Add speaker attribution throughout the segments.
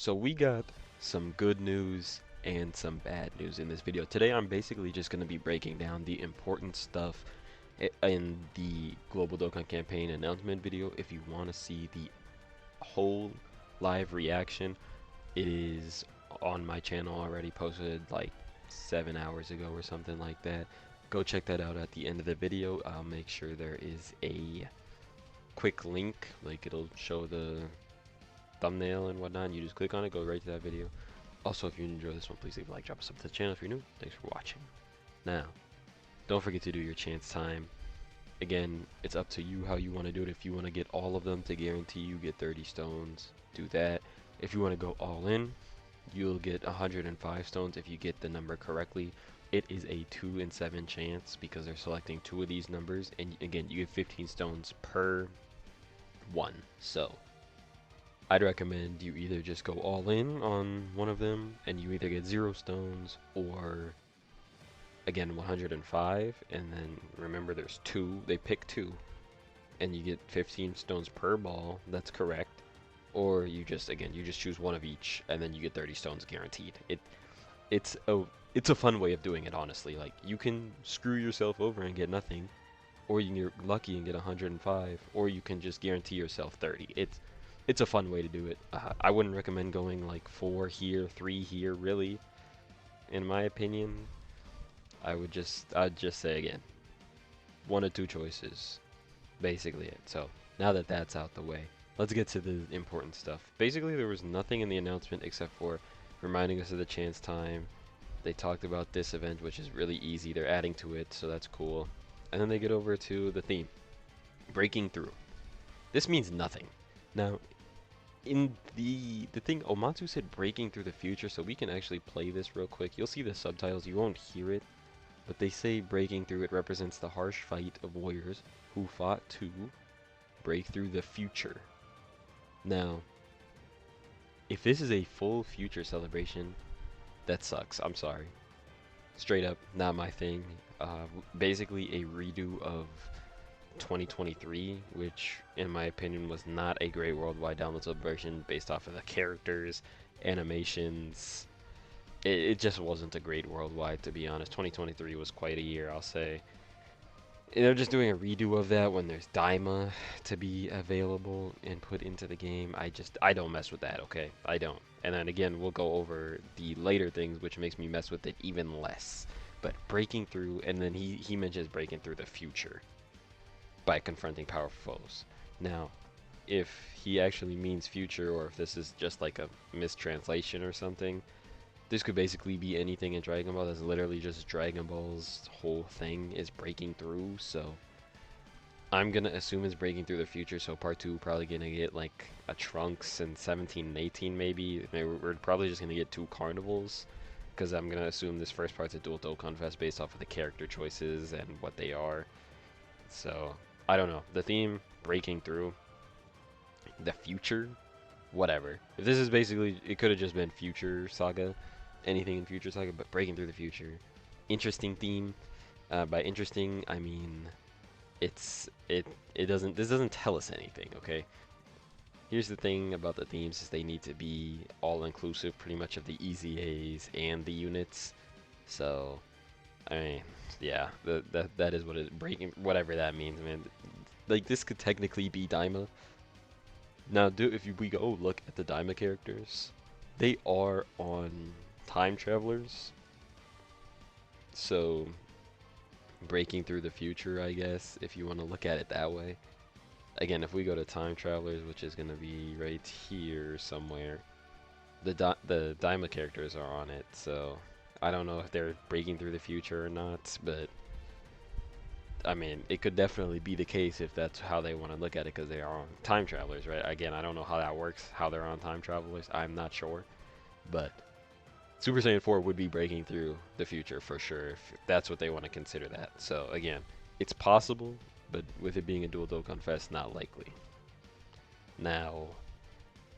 Speaker 1: So we got some good news and some bad news in this video. Today I'm basically just going to be breaking down the important stuff in the Global Dokkan campaign announcement video. If you want to see the whole live reaction, it is on my channel already, posted like 7 hours ago or something like that. Go check that out at the end of the video. I'll make sure there is a quick link, like it'll show the thumbnail and whatnot, and you just click on it, go right to that video. Also, if you enjoy this one, please leave a like, drop a sub to the channel if you're new. Thanks for watching. Now, don't forget to do your chance time. Again, it's up to you how you want to do it. If you want to get all of them to guarantee you get 30 stones, do that. If you want to go all in, you'll get 105 stones if you get the number correctly. It is a 2 in 7 chance because they're selecting 2 of these numbers, and again, you get 15 stones per one. So I'd recommend you either just go all in on one of them and you either get 0 stones or again 105, and then remember there's 2, they pick 2 and you get 15 stones per ball. That's correct. Or you just choose one of each and then you get 30 stones guaranteed. It's a fun way of doing it, honestly. Like, you can screw yourself over and get nothing, or you can get lucky and get 105, or you can just guarantee yourself 30. It's a fun way to do it. I wouldn't recommend going like 4 here, 3 here, really. In my opinion, I'd just say again, 1 or 2 choices, basically it. So now that that's out the way, let's get to the important stuff. Basically, there was nothing in the announcement except for reminding us of the chance time. They talked about this event, which is really easy. They're adding to it, so that's cool. And then they get over to the theme, breaking through. This means nothing. Now, in the thing, Omatsu said breaking through the future, so we can actually play this real quick. You'll see the subtitles, you won't hear it, but they say breaking through. It represents the harsh fight of warriors who fought to break through the future. Now, if this is a full future celebration, that sucks. I'm sorry. Straight up, not my thing. Basically a redo of 2023, which in my opinion was not a great worldwide download celebration based off of the characters, animations. It just wasn't a great worldwide, to be honest. 2023 was quite a year, I'll say. They're just doing a redo of that when there's Daima to be available and put into the game. I don't mess with that, okay? I don't. And then again, we'll go over the later things, which makes me mess with it even less. But breaking through, and then he mentions breaking through the future by confronting powerful foes. Now, if he actually means future, or if this is just like a mistranslation or something, this could basically be anything in Dragon Ball. That's literally just Dragon Ball's whole thing is breaking through. So I'm gonna assume it's breaking through the future. So part 2 probably gonna get like a Trunks and 17 and 18 maybe. We're probably just gonna get 2 carnivals, because I'm gonna assume this first part's a dual Dokkan Fest based off of the character choices and what they are. So I don't know. The theme, breaking through the future, whatever. If this is basically, it could have just been Future Saga, anything in Future Saga, but breaking through the future. Interesting theme. By interesting, I mean this doesn't tell us anything, okay? Here's the thing about the themes, is they need to be all inclusive pretty much of the EZAs and the units. So I mean, yeah, that is what it breaking, whatever that means, man. Like, this could technically be Daima. Now, if we go look at the Daima characters, they are on time travelers. So breaking through the future, I guess, if you want to look at it that way. Again, if we go to time travelers, which is going to be right here somewhere, the Daima characters are on it. So I don't know if they're breaking through the future or not, but I mean, it could definitely be the case if that's how they want to look at it, because they are on time travelers, right? Again, I don't know how that works, how they're on time travelers. I'm not sure, but Super Saiyan 4 would be breaking through the future for sure, if that's what they want to consider that. So again, it's possible, but with it being a dual Dokkan Fest, not likely. Now,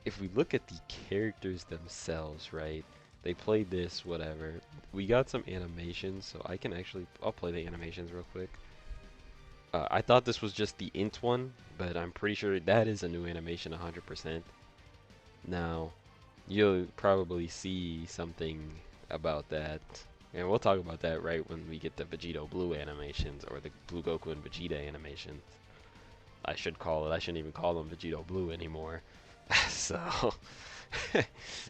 Speaker 1: if we look at the characters themselves, right? They played this, whatever. We got some animations, so I'll play the animations real quick. I thought this was just the int one, but I'm pretty sure that is a new animation 100%. Now, You'll probably see something about that. And we'll talk about that right when we get the Vegito Blue animations or the Blue Goku and Vegeta animations. I should call it. I shouldn't even call them Vegito Blue anymore. So,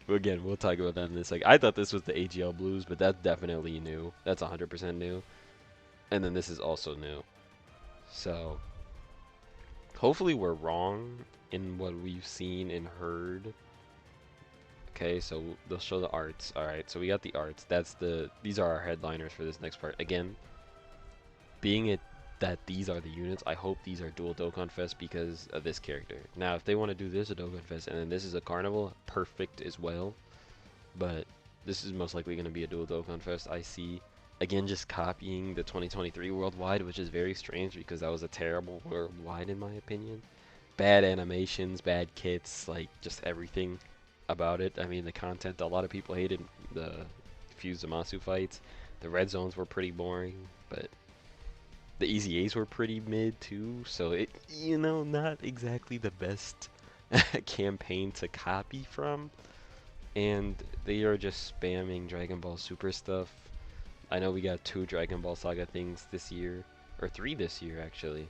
Speaker 1: again, we'll talk about that in this. Like, I thought this was the AGL Blues, but that's definitely new. That's 100% new. And then this is also new. So, hopefully we're wrong in what we've seen and heard. Okay, so they'll show the arts. All right, so we got the arts. These are our headliners for this next part. Again, being it that these are the units, I hope these are dual Dokkan Fest because of this character. Now, if they want to do this a Dokkan Fest and then this is a Carnival, perfect as well. But this is most likely going to be a dual Dokkan Fest. I see, again, just copying the 2023 Worldwide, which is very strange because that was a terrible Worldwide in my opinion. Bad animations, bad kits, like just everything about it. I mean, the content, a lot of people hated the Fuse Zamasu fights. The red zones were pretty boring, but the Easy A's were pretty mid too, so it, not exactly the best campaign to copy from. And they are just spamming Dragon Ball Super stuff. I know we got 2 Dragon Ball Saga things this year, or 3 this year actually,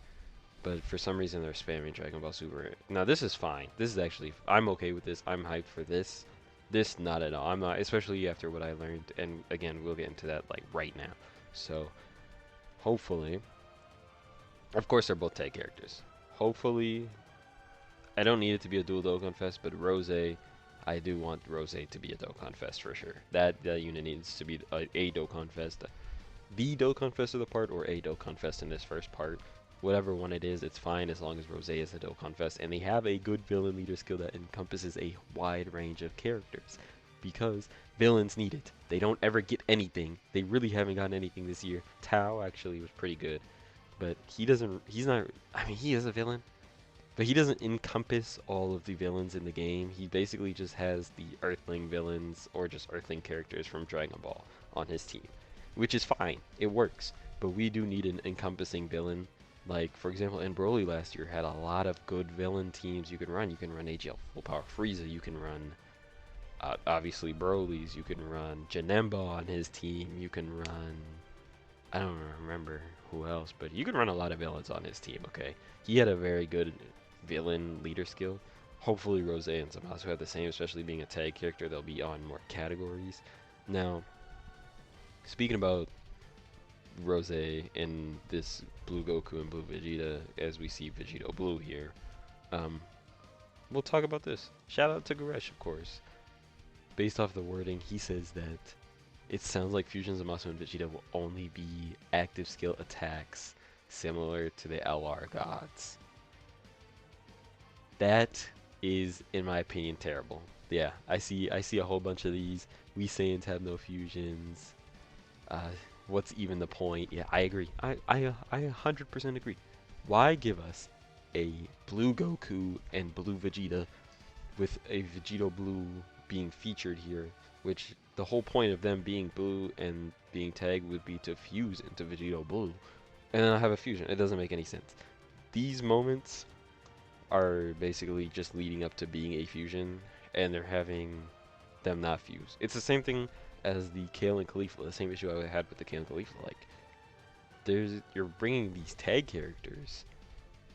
Speaker 1: but for some reason they're spamming Dragon Ball Super. Now this is fine. This is actually, I'm okay with this. I'm hyped for this. This, not at all. I'm not, especially after what I learned, and again, we'll get into that like right now. So, hopefully, of course they're both tag characters. Hopefully, I don't need it to be a dual Dokkan Fest, but Rose, I do want Rose to be a Dokkan Fest for sure. That unit needs to be a Dokkan Fest. The Dokkan Fest of the part, or a Dokkan Fest in this first part. Whatever one it is, it's fine as long as Rose is a Dokkan Fest. And they have a good villain leader skill that encompasses a wide range of characters. Because villains need it. They don't ever get anything. They really haven't gotten anything this year. Tao actually was pretty good. But he's not, I mean, he is a villain. But he doesn't encompass all of the villains in the game. He basically just has the Earthling villains or just Earthling characters from Dragon Ball on his team. Which is fine. It works. But we do need an encompassing villain. Like, for example, and Broly last year had a lot of good villain teams you can run. You can run AGL Full Power Frieza. You can run, obviously, Broly's. You can run Janemba on his team. You can run, I don't remember who else, but you can run a lot of villains on his team, okay? He had a very good villain leader skill. Hopefully Rose and Zamasu have the same, especially being a tag character. They'll be on more categories. Now, speaking about Rose and this Blue Goku and Blue Vegeta, as we see Vegito Blue here, we'll talk about this. Shout out to Goresh, of course. Based off the wording, he says that it sounds like Fusion Zamasu and Vegeta will only be active skill attacks similar to the LR gods. That is, in my opinion, terrible. Yeah, I see a whole bunch of these. We Saiyans have no fusions. What's even the point? Yeah, I agree. I 100% agree. Why give us a Blue Goku and Blue Vegeta with a Vegito Blue being featured here, which the whole point of them being blue and being tagged would be to fuse into Vegito Blue, and then I have a fusion. It doesn't make any sense. These moments are basically just leading up to being a fusion, and they're having them not fuse. It's the same thing as the Kale and Khalifa, the same issue I had with the Kale and Khalifa. Like, you're bringing these tag characters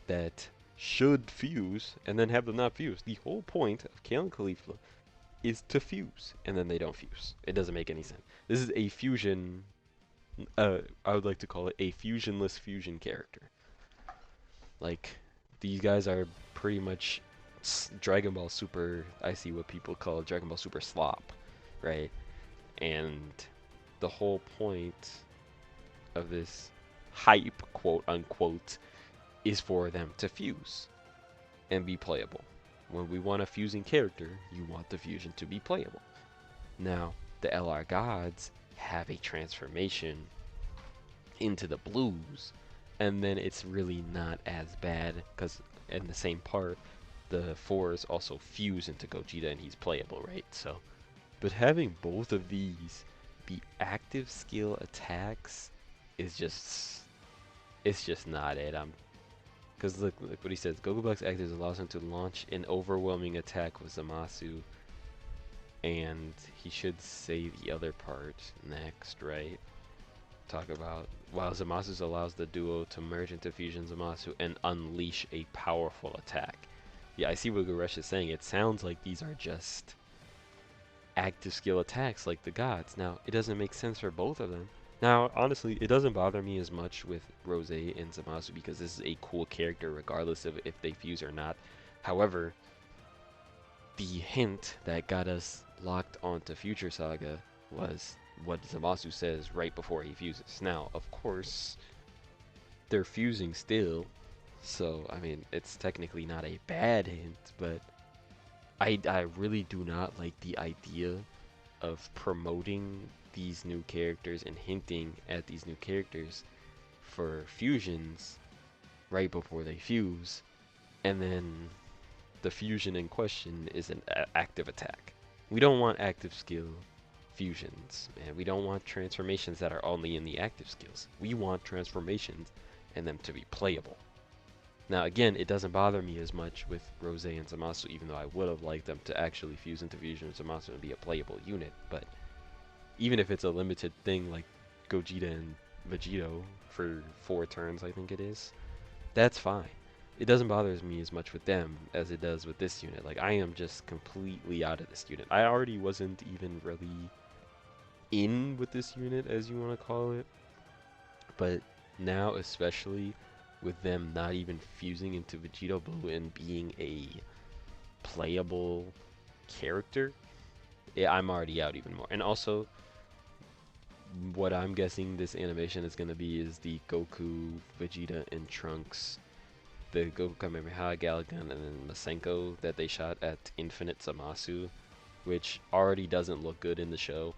Speaker 1: that should fuse, and then have them not fuse. The whole point of Kale and Khalifa is to fuse, and then they don't fuse. It doesn't make any sense. This is a fusion, I would like to call it a fusionless fusion character. Like, these guys are pretty much Dragon Ball Super, I see what people call Dragon Ball Super slop, right? And the whole point of this hype, quote unquote, is for them to fuse and be playable. When we want a fusing character, you want the fusion to be playable. Now, the LR gods have a transformation into the blues, and then it's really not as bad, because in the same part, the fours also fuse into Gogeta and he's playable, right? So, but having both of these be active skill attacks is just, it's just not it. Because look what he says. Goku Black's actives allows him to launch an overwhelming attack with Zamasu and he should say the other part next, right? Talk about while Zamasu allows the duo to merge into Fusion Zamasu and unleash a powerful attack. Yeah, I see what Goresh is saying. It sounds like these are just active skill attacks like the gods. Now, it doesn't make sense for both of them. Now, honestly, it doesn't bother me as much with Rose and Zamasu because this is a cool character regardless of if they fuse or not. However, the hint that got us locked onto Future Saga was what Zamasu says right before he fuses. Now, of course, they're fusing still, so I mean, it's technically not a bad hint, but I really do not like the idea of promoting these new characters and hinting at these new characters for fusions right before they fuse, and then the fusion in question is an active attack. We don't want active skill fusions, man. We don't want transformations that are only in the active skills. We want transformations and them to be playable. Now, again, it doesn't bother me as much with Rose and Zamasu, even though I would have liked them to actually fuse into Fusion and Zamasu and be a playable unit. But even if it's a limited thing like Gogeta and Vegito for 4 turns, I think it is, that's fine. It doesn't bother me as much with them as it does with this unit. Like, I am just completely out of this unit. I already wasn't even really in with this unit, as you want to call it. But now, especially with them not even fusing into Vegito Blue and being a playable character, yeah, I'm already out even more. And also, what I'm guessing this animation is going to be is the Goku, Vegeta, and Trunks, the Goku Kamehameha, Galagan, and then Masenko that they shot at Infinite Zamasu, which already doesn't look good in the show.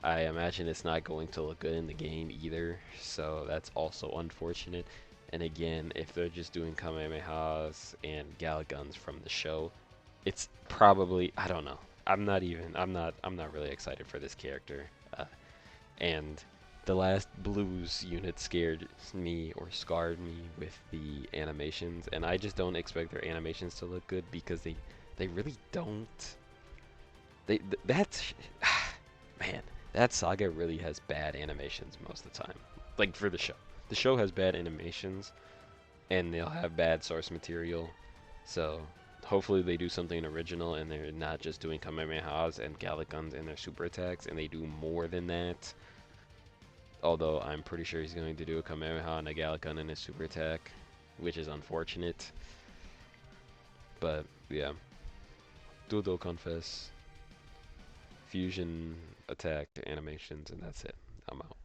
Speaker 1: I imagine it's not going to look good in the game either, so that's also unfortunate. And again, if they're just doing Kamehamehas and Galagans from the show, it's probably, I don't know. I'm not really excited for this character. And the last Blues unit scared me or scarred me with the animations, and I just don't expect their animations to look good because they really don't. That's man, that saga really has bad animations most of the time. Like for the show. The show has bad animations and they'll have bad source material. So hopefully they do something original and they're not just doing Kamehamehas and Galagans and their super attacks and they do more than that. Although I'm pretty sure he's going to do a Kamehameha and a Galagan in his super attack, which is unfortunate. But yeah. Dual Confess, Fusion attack animations, and that's it. I'm out.